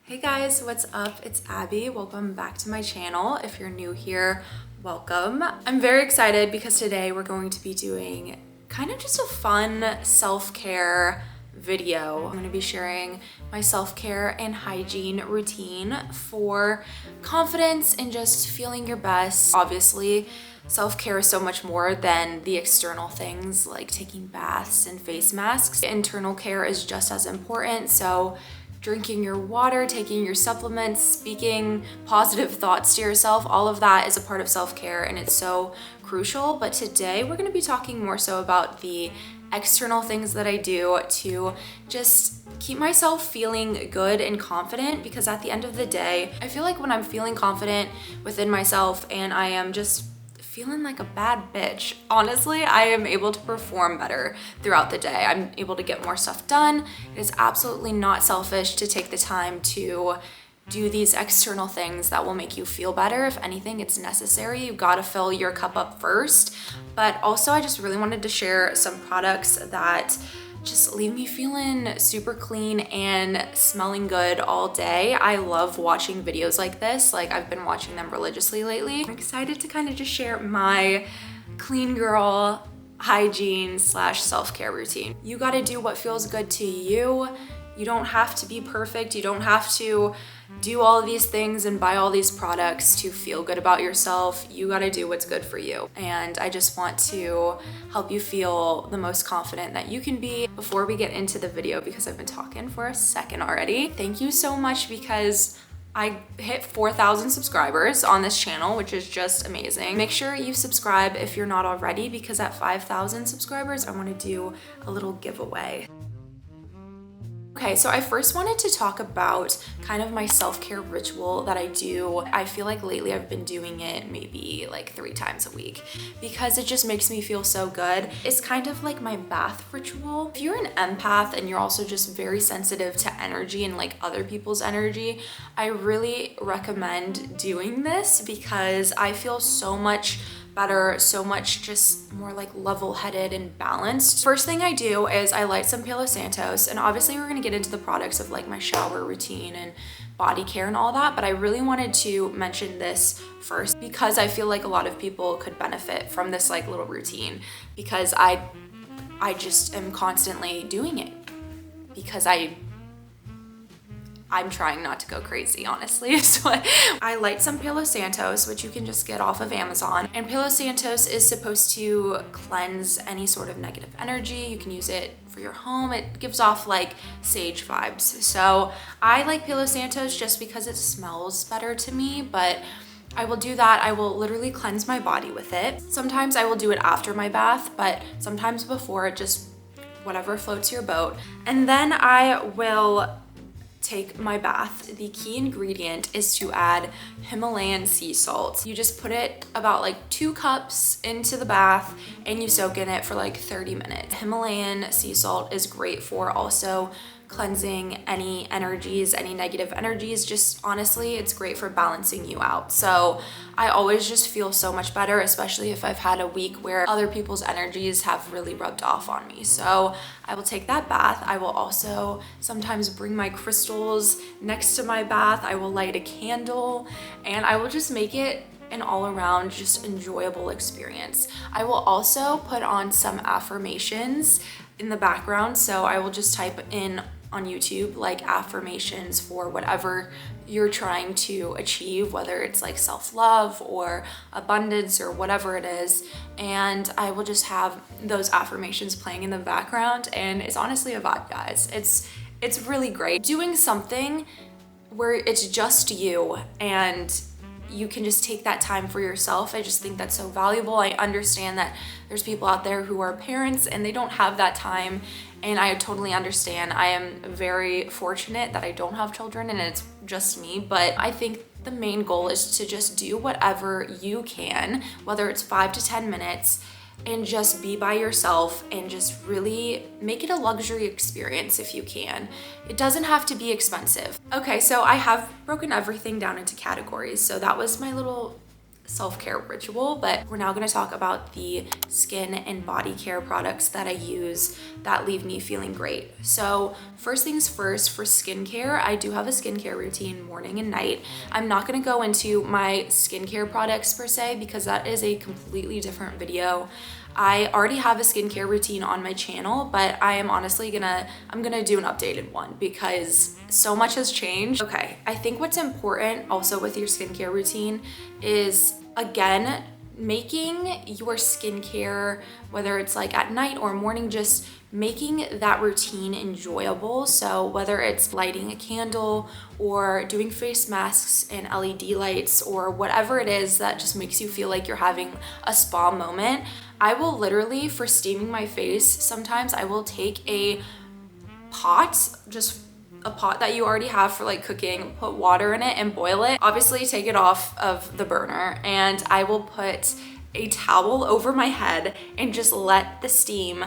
Hey guys, what's up? It's Abby. Welcome back to my channel. If you're new here, welcome. I'm very excited because today we're going to be doing kind of just a fun self-care video. I'm going to be sharing my self-care and hygiene routine for confidence and just feeling your best. Obviously, self-care is so much more than the external things like taking baths and face masks. Internal care is just as important, so drinking your water, taking your supplements, speaking positive thoughts to yourself, all of that is a part of self-care and it's so crucial. But today we're going to be talking more so about the external things that I do to just keep myself feeling good and confident, because at the end of the day, I feel like when I'm feeling confident within myself and I am just feeling like a bad bitch, honestly, I am able to perform better throughout the day. I'm able to get more stuff done. It is absolutely not selfish to take the time to do these external things that will make you feel better. If anything, it's necessary. You gotta fill your cup up first. But also, I just really wanted to share some products that just leave me feeling super clean and smelling good all day. I love watching videos like this. Like, I've been watching them religiously lately. I'm excited to kind of just share my clean girl hygiene / self-care routine. You gotta do what feels good to you. You don't have to be perfect. You don't have to do all of these things and buy all these products to feel good about yourself. You gotta do what's good for you. And I just want to help you feel the most confident that you can be. Before we get into the video, because I've been talking for a second already, thank you so much, because I hit 4,000 subscribers on this channel, which is just amazing. Make sure you subscribe if you're not already, because at 5,000 subscribers, I wanna do a little giveaway. Okay, so I first wanted to talk about kind of my self-care ritual that I do. I feel like lately I've been doing it maybe like 3 times a week because it just makes me feel so good. It's kind of like my bath ritual. If you're an empath and you're also just very sensitive to energy and like other people's energy, I really recommend doing this because I feel so much better, so much just more like level-headed and balanced. First thing I do is I light some Palo Santos, and obviously we're gonna get into the products of like my shower routine and body care and all that, but I really wanted to mention this first because I feel like a lot of people could benefit from this like little routine, because I just am constantly doing it because I'm trying not to go crazy, honestly. So I light some Palo Santos, which you can just get off of Amazon. And Palo Santos is supposed to cleanse any sort of negative energy. You can use it for your home. It gives off like sage vibes. So I like Palo Santos just because it smells better to me, but I will do that. I will literally cleanse my body with it. Sometimes I will do it after my bath, but sometimes before, just whatever floats your boat. And then I will take my bath. The key ingredient is to add Himalayan sea salt. You just put it about like 2 cups into the bath and you soak in it for like 30 minutes. Himalayan sea salt is great for also cleansing any energies, any negative energies. Just honestly, it's great for balancing you out. So I always just feel so much better, especially if I've had a week where other people's energies have really rubbed off on me. So I will take that bath. I will also sometimes bring my crystals next to my bath. I will light a candle and I will just make it an all-around just enjoyable experience. I will also put on some affirmations in the background. So I will just type in on YouTube like affirmations for whatever you're trying to achieve, whether it's like self-love or abundance or whatever it is, and I will just have those affirmations playing in the background, and it's honestly a vibe, guys. It's really great doing something where it's just you and you can just take that time for yourself. I just think that's so valuable. I understand that there's people out there who are parents and they don't have that time, and I totally understand. I am very fortunate that I don't have children and it's just me, but I think the main goal is to just do whatever you can, whether it's 5 to 10 minutes, and just be by yourself and just really make it a luxury experience if you can. It doesn't have to be expensive. Okay, so I have broken everything down into categories. So that was my little self-care ritual, but we're now going to talk about the skin and body care products that I use that leave me feeling great. So first things first, for skincare, I do have a skincare routine morning and night. I'm not going to go into my skincare products per se because that is a completely different video. I already have a skincare routine on my channel, but I am honestly I'm gonna do an updated one because so much has changed. Okay, I think what's important also with your skincare routine is, again, making your skincare, whether it's like at night or morning, just making that routine enjoyable. So whether it's lighting a candle or doing face masks and LED lights or whatever it is that just makes you feel like you're having a spa moment, I will literally, for steaming my face, sometimes I will take a pot, just a pot that you already have for like cooking, put water in it and boil it. Obviously take it off of the burner, and I will put a towel over my head and just let the steam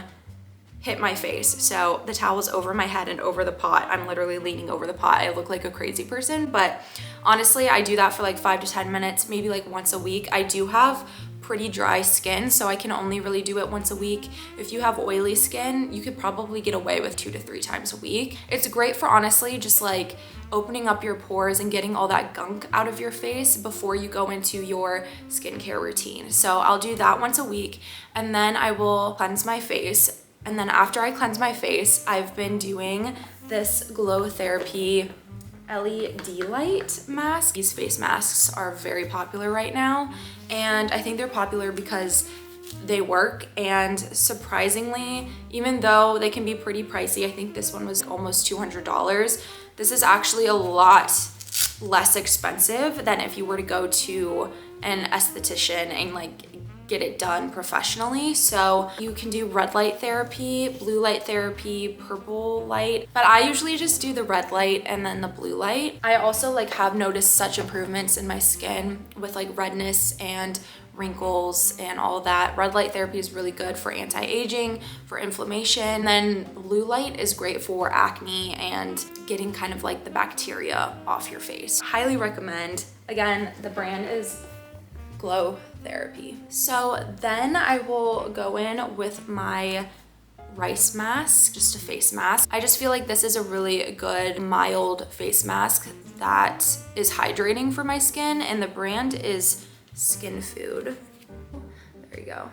hit my face. So the towel's over my head and over the pot. I'm literally leaning over the pot. I look like a crazy person, but honestly, I do that for like 5 to 10 minutes, maybe like once a week. I do have pretty dry skin, so I can only really do it once a week. If you have oily skin, you could probably get away with 2 to 3 times a week. It's great for honestly just like opening up your pores and getting all that gunk out of your face before you go into your skincare routine. So I'll do that once a week, and then I will cleanse my face. And then after I cleanse my face, I've been doing this Glow Therapy LED light mask. These face masks are very popular right now, and I think they're popular because they work, and surprisingly, even though they can be pretty pricey, I think this one was almost $200, this is actually a lot less expensive than if you were to go to an esthetician and like get it done professionally. So you can do red light therapy, blue light therapy, purple light, but I usually just do the red light and then the blue light. I also like have noticed such improvements in my skin with like redness and wrinkles and all of that. Red light therapy is really good for anti-aging, for inflammation. Then blue light is great for acne and getting kind of like the bacteria off your face. Highly recommend. Again, the brand is Glow Therapy. So then I will go in with my rice mask, just a face mask. I just feel like this is a really good mild face mask that is hydrating for my skin, and the brand is Skin Food. There you go.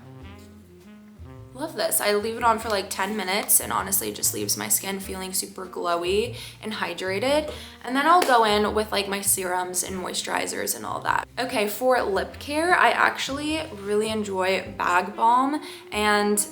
Love this. I leave it on for like 10 minutes and honestly it just leaves my skin feeling super glowy and hydrated. And then I'll go in with like my serums and moisturizers and all that. Okay, for lip care, I actually really enjoy Bag Balm, and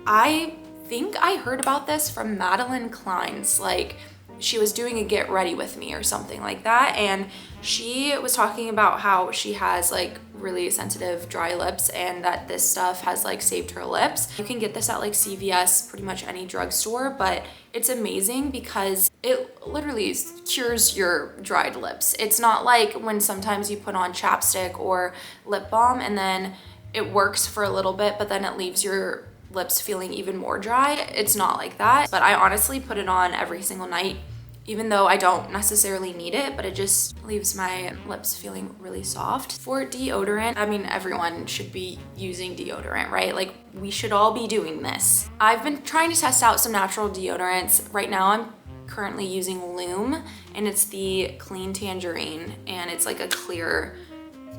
I think I heard about this from Madeline Klein's, like she was doing a get ready with me or something like that, and she was talking about how she has like really sensitive dry lips and that this stuff has like saved her lips. You can get this at like CVS, pretty much any drugstore, but it's amazing because it literally cures your dried lips. It's not like when sometimes you put on chapstick or lip balm and then it works for a little bit, but then it leaves your lips feeling even more dry. It's not like that, but I honestly put it on every single night, even though I don't necessarily need it, but it just leaves my lips feeling really soft. For deodorant, I mean, everyone should be using deodorant, right? Like we should all be doing this. I've been trying to test out some natural deodorants. Right now I'm currently using Loom, and it's the Clean Tangerine, and it's like a clear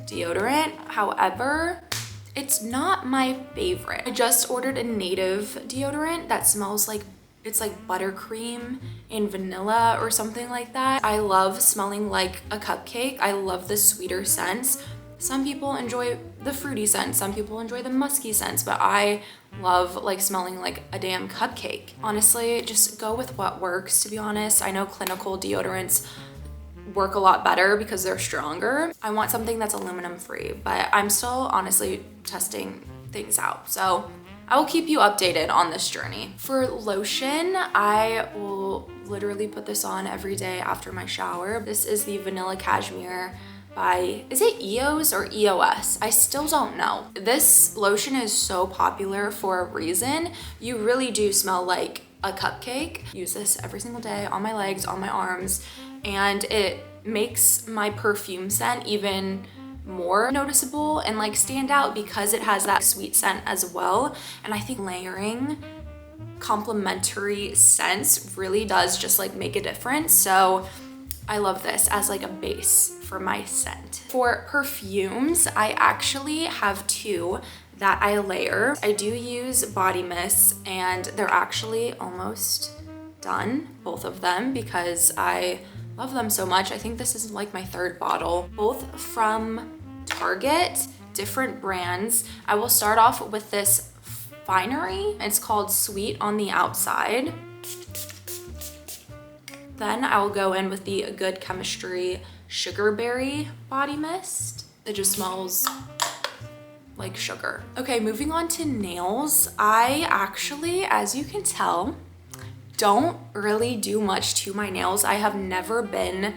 deodorant. However, it's not my favorite. I just ordered a native deodorant that smells like, it's like buttercream and vanilla or something like that. I love smelling like a cupcake. I love the sweeter scents. Some people enjoy the fruity scent, some people enjoy the musky scents, but I love like smelling like a damn cupcake. Honestly, just go with what works, to be honest. I know clinical deodorants work a lot better because they're stronger. I want something that's aluminum free, but I'm still honestly testing things out. So I will keep you updated on this journey. For lotion, I will literally put this on every day after my shower. This is the Vanilla Cashmere by, is it EOS or EOS? I still don't know. This lotion is so popular for a reason. You really do smell like a cupcake. Use this every single day on my legs, on my arms, and it makes my perfume scent even more noticeable and like stand out because it has that sweet scent as well. And I think layering complementary scents really does just like make a difference. So I love this as like a base for my scent. For perfumes, I actually have two that I layer. I do use body mists and they're actually almost done, both of them, because I love them so much. I think this is like my third bottle, both from Target, different brands. I will start off with this Finery. It's called Sweet on the outside. Then I will go in with the Good Chemistry Sugar Berry Body Mist. It just smells like sugar. Okay, moving on to nails. I actually, as you can tell, don't really do much to my nails. I have never been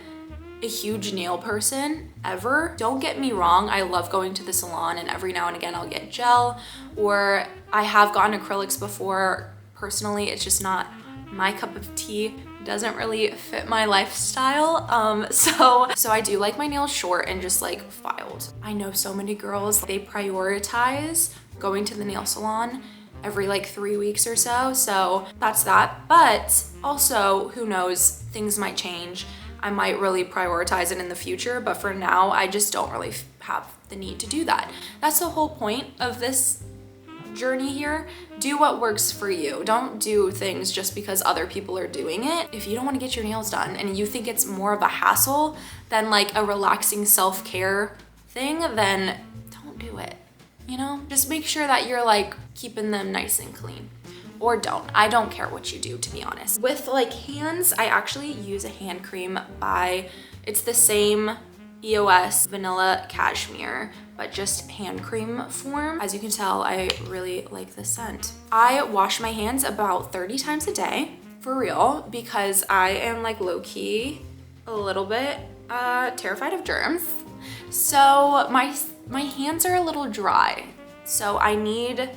a huge nail person ever. Don't get me wrong, I love going to the salon and every now and again I'll get gel, or I have gotten acrylics before. Personally, it's just not my cup of tea. Doesn't really fit my lifestyle. So I do like my nails short and just like filed. I know so many girls, they prioritize going to the nail salon every like 3 weeks or so. So that's that. But also, who knows, things might change. I might really prioritize it in the future, but for now, I just don't really have the need to do that. That's the whole point of this journey here. Do what works for you. Don't do things just because other people are doing it. If you don't want to get your nails done and you think it's more of a hassle than like a relaxing self-care thing, then don't do it. You know, just make sure that you're like keeping them nice and clean. Or don't. I don't care what you do, to be honest. With like hands, I actually use a hand cream by, it's the same EOS Vanilla Cashmere, but just hand cream form. As you can tell, I really like the scent. I wash my hands about 30 times a day, for real, because I am like low-key a little bit terrified of germs. So my hands are a little dry, so I need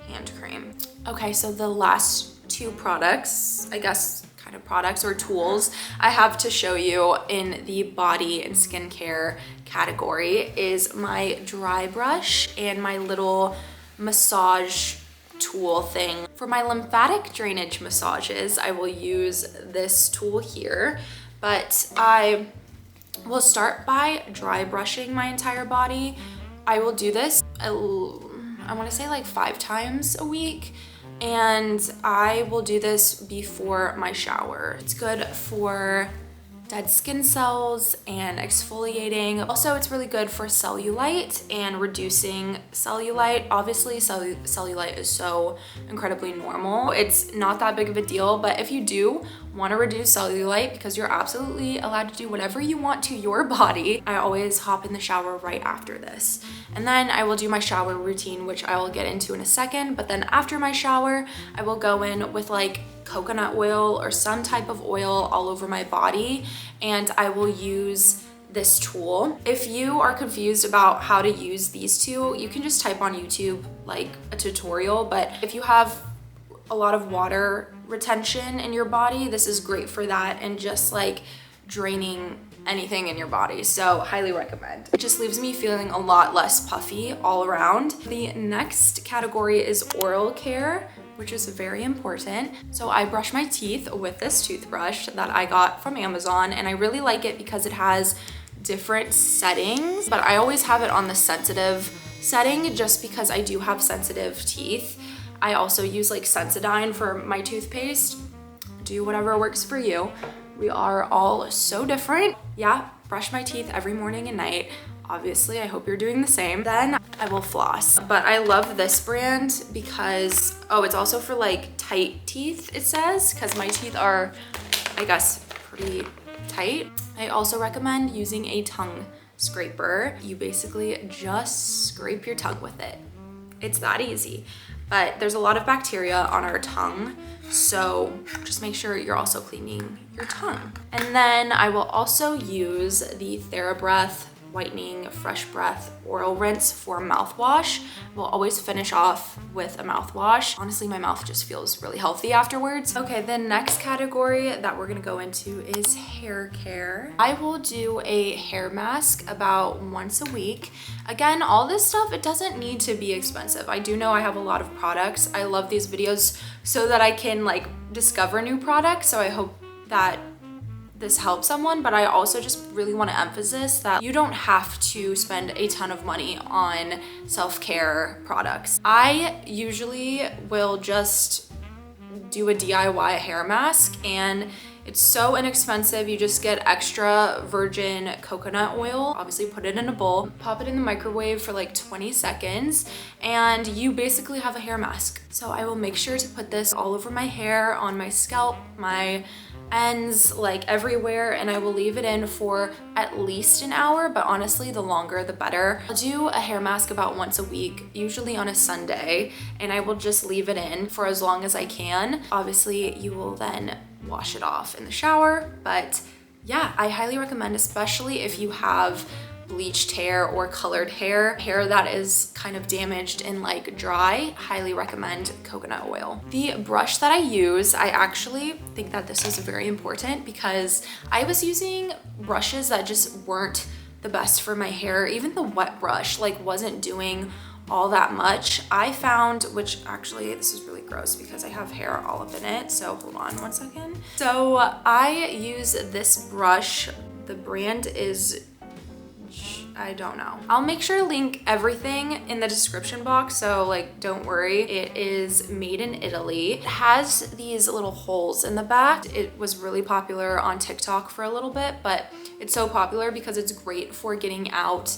hand cream. Okay, so the last two products, I guess kind of products or tools I have to show you in the body and skincare category is my dry brush and my little massage tool thing. For my lymphatic drainage massages, I will use this tool here, but I will start by dry brushing my entire body. I will do this, I want to say like 5 times a week. And I will do this before my shower. It's good for dead skin cells and exfoliating. Also, it's really good for cellulite and reducing cellulite. Obviously, cellulite is so incredibly normal. It's not that big of a deal, but if you do want to reduce cellulite, because you're absolutely allowed to do whatever you want to your body, I always hop in the shower right after this. And then I will do my shower routine, which I will get into in a second. But then after my shower, I will go in with like coconut oil or some type of oil all over my body, and I will use this tool. If you are confused about how to use these two, you can just type on YouTube like a tutorial, but if you have a lot of water retention in your body, this is great for that and just like draining anything in your body. So highly recommend. It just leaves me feeling a lot less puffy all around. The next category is oral care, which is very important. So I brush my teeth with this toothbrush that I got from Amazon, and I really like it because it has different settings, but I always have it on the sensitive setting just because I do have sensitive teeth. I also use like Sensodyne for my toothpaste. Do whatever works for you. We are all so different. Yeah, brush my teeth every morning and night. Obviously, I hope you're doing the same. Then I will floss. But I love this brand because, oh, it's also for like tight teeth, it says, because my teeth are, I guess, pretty tight. I also recommend using a tongue scraper. You basically just scrape your tongue with it. It's that easy. But there's a lot of bacteria on our tongue, so just make sure you're also cleaning your tongue. And then I will also use the TheraBreath whitening fresh breath oral rinse for mouthwash. We'll always finish off with a mouthwash. Honestly, my mouth just feels really healthy afterwards. Okay, the next category that we're gonna go into is hair care. I will do a hair mask about once a week. Again, all this stuff, it doesn't need to be expensive. I do know I have a lot of products. I love these videos so that I can like discover new products. So I hope that this helps someone, but I also just really want to emphasize that you don't have to spend a ton of money on self-care products. I usually will just do a DIY hair mask, and it's so inexpensive. You just get extra virgin coconut oil, obviously put it in a bowl, pop it in the microwave for like 20 seconds, and you basically have a hair mask. So I will make sure to put this all over my hair, on my scalp, my ends, like everywhere, and I will leave it in for at least an hour, but honestly the longer the better. I'll do a hair mask about once a week, usually on a Sunday, and I will just leave it in for as long as I can. Obviously you will then wash it off in the shower, but yeah, I highly recommend, especially if you have bleached hair or colored hair that is kind of damaged and like dry, highly recommend coconut oil. The brush that I use, I actually think that this is very important because I was using brushes that just weren't the best for my hair. Even the wet brush like wasn't doing all that much. I found, which actually this is really gross because I have hair all up in it, so hold on one second. So I use this brush. The brand is, I don't know. I'll make sure to link everything in the description box, so like don't worry. It is made in Italy. It has these little holes in the back. It was really popular on TikTok for a little bit, but it's so popular because it's great for getting out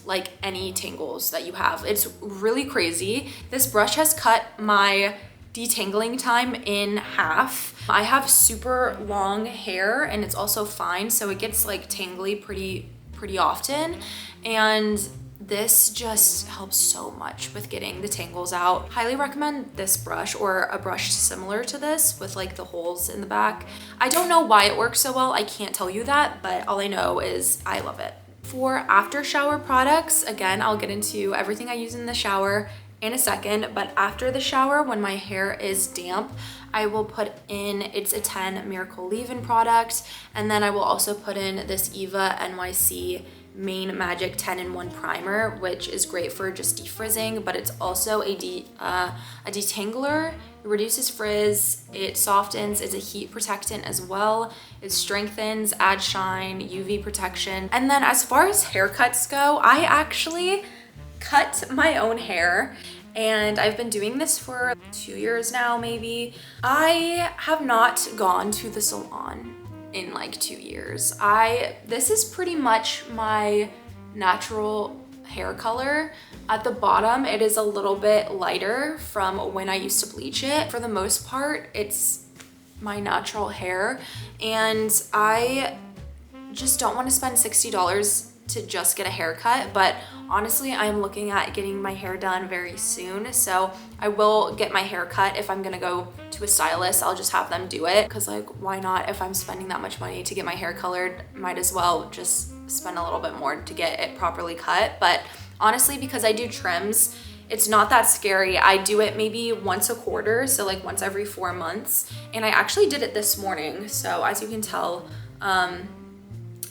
like any tangles that you have. It's really crazy. This brush has cut my detangling time in half. I have super long hair and it's also fine, so it gets like tangly pretty often, and this just helps so much with getting the tangles out. Highly recommend this brush or a brush similar to this with like the holes in the back. I don't know why it works so well. I can't tell you that, but all I know is I love it. For after shower products, again, I'll get into everything I use in the shower in a second, but after the shower, when my hair is damp, I will put in, it's a 10 Miracle Leave-In product, and then I will also put in this Eva NYC Main Magic 10-in-1 primer, which is great for just defrizzing, but it's also a detangler. It reduces frizz, it softens, it's a heat protectant as well. It strengthens, adds shine, UV protection. And then as far as haircuts go, I actually cut my own hair, and I've been doing this for 2 years now, maybe. I have not gone to the salon in like 2 years. This is pretty much my natural hair color. At the bottom, it is a little bit lighter from when I used to bleach it. For the most part, it's my natural hair, and I just don't want to spend $60 to just get a haircut, but honestly, I'm looking at getting my hair done very soon, so I will get my hair cut. If I'm gonna go to a stylist, I'll just have them do it, because like, why not? If I'm spending that much money to get my hair colored, might as well just spend a little bit more to get it properly cut. But honestly, because I do trims, it's not that scary. I do it maybe once a quarter, so like once every 4 months, and I actually did it this morning, so as you can tell,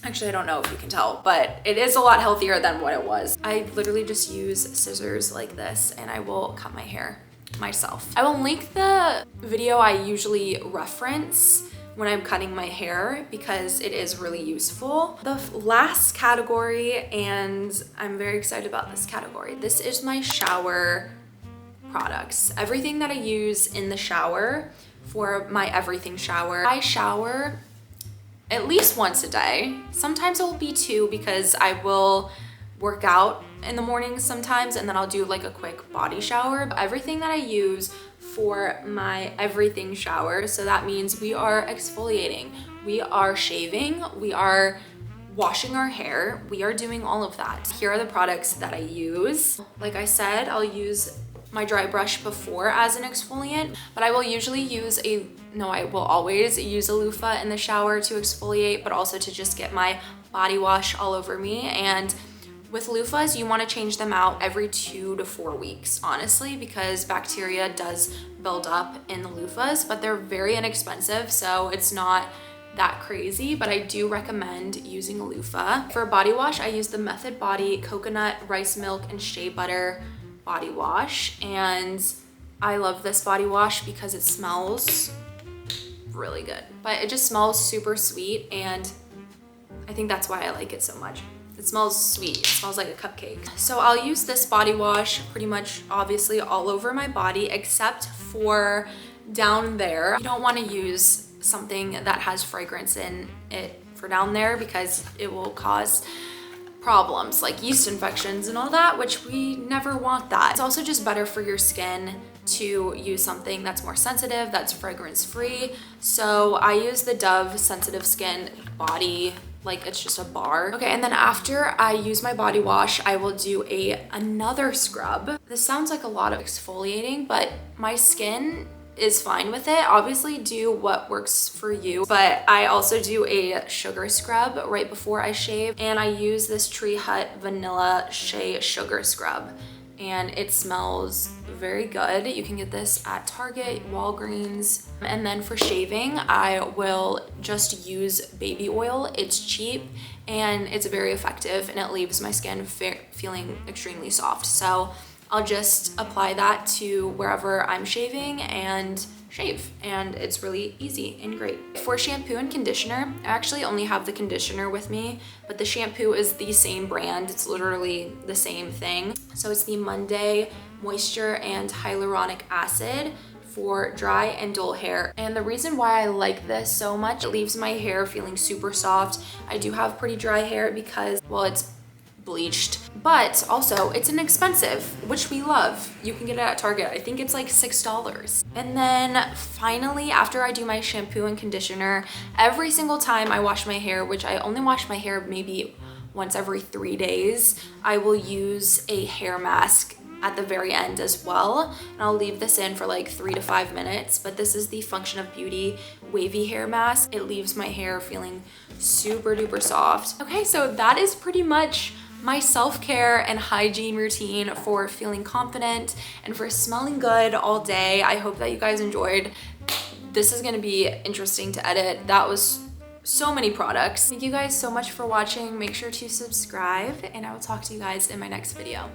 actually, I don't know if you can tell, but it is a lot healthier than what it was. I literally just use scissors like this, and I will cut my hair myself. I will link the video I usually reference when I'm cutting my hair because it is really useful. The last category, and I'm very excited about this category. This is my shower products. Everything that I use in the shower for my everything shower. I shower at least once a day. Sometimes it will be 2 because I will work out in the morning sometimes, and then I'll do like a quick body shower. Everything that I use for my everything shower, so that means we are exfoliating, we are shaving, we are washing our hair, we are doing all of that. Here are the products that I use. Like I said, I'll use my dry brush before as an exfoliant, but I will usually use I will always use a loofah in the shower to exfoliate, but also to just get my body wash all over me. And With loofahs, you want to change them out every 2 to 4 weeks, honestly, because bacteria does build up in the loofahs, but they're very inexpensive, so it's not that crazy, but I do recommend using a loofah. For body wash, I use the Method Body Coconut Rice Milk and Shea Butter body wash, and I love this body wash because it smells really good, but it just smells super sweet, and I think that's why I like it so much. It smells sweet, it smells like a cupcake. So I'll use this body wash pretty much obviously all over my body except for down there. You don't want to use something that has fragrance in it for down there because it will cause problems like yeast infections and all that, which we never want that. It's also just better for your skin to use something that's more sensitive, that's fragrance free. So I use the Dove Sensitive Skin Body, like it's just a bar. Okay, and then after I use my body wash, I will do another scrub. This sounds like a lot of exfoliating, but my skin is fine with it. Obviously do what works for you, but I also do a sugar scrub right before I shave, and I use this Tree Hut Vanilla Shea Sugar Scrub, and it smells very good. You can get this at Target, Walgreens. And then for shaving, I will just use baby oil. It's cheap and it's very effective, and it leaves my skin feeling extremely soft. So I'll just apply that to wherever I'm shaving and shave, and it's really easy and great. For shampoo and conditioner, I actually only have the conditioner with me, but the shampoo is the same brand. It's literally the same thing. So it's the Monday Moisture and Hyaluronic Acid for dry and dull hair. And the reason why I like this so much, it leaves my hair feeling super soft. I do have pretty dry hair because, well, it's bleached, but also it's inexpensive, which we love. You can get it at Target. I think it's like $6. And then finally, after I do my shampoo and conditioner, every single time I wash my hair, which I only wash my hair maybe once every 3 days, I will use a hair mask at the very end as well, and I'll leave this in for like 3 to 5 minutes. But this is the Function of Beauty wavy hair mask. It leaves my hair feeling super duper soft. Okay, so that is pretty much my self-care and hygiene routine for feeling confident and for smelling good all day. I hope that you guys enjoyed. This is gonna be interesting to edit. That was so many products. Thank you guys so much for watching. Make sure to subscribe, and I will talk to you guys in my next video.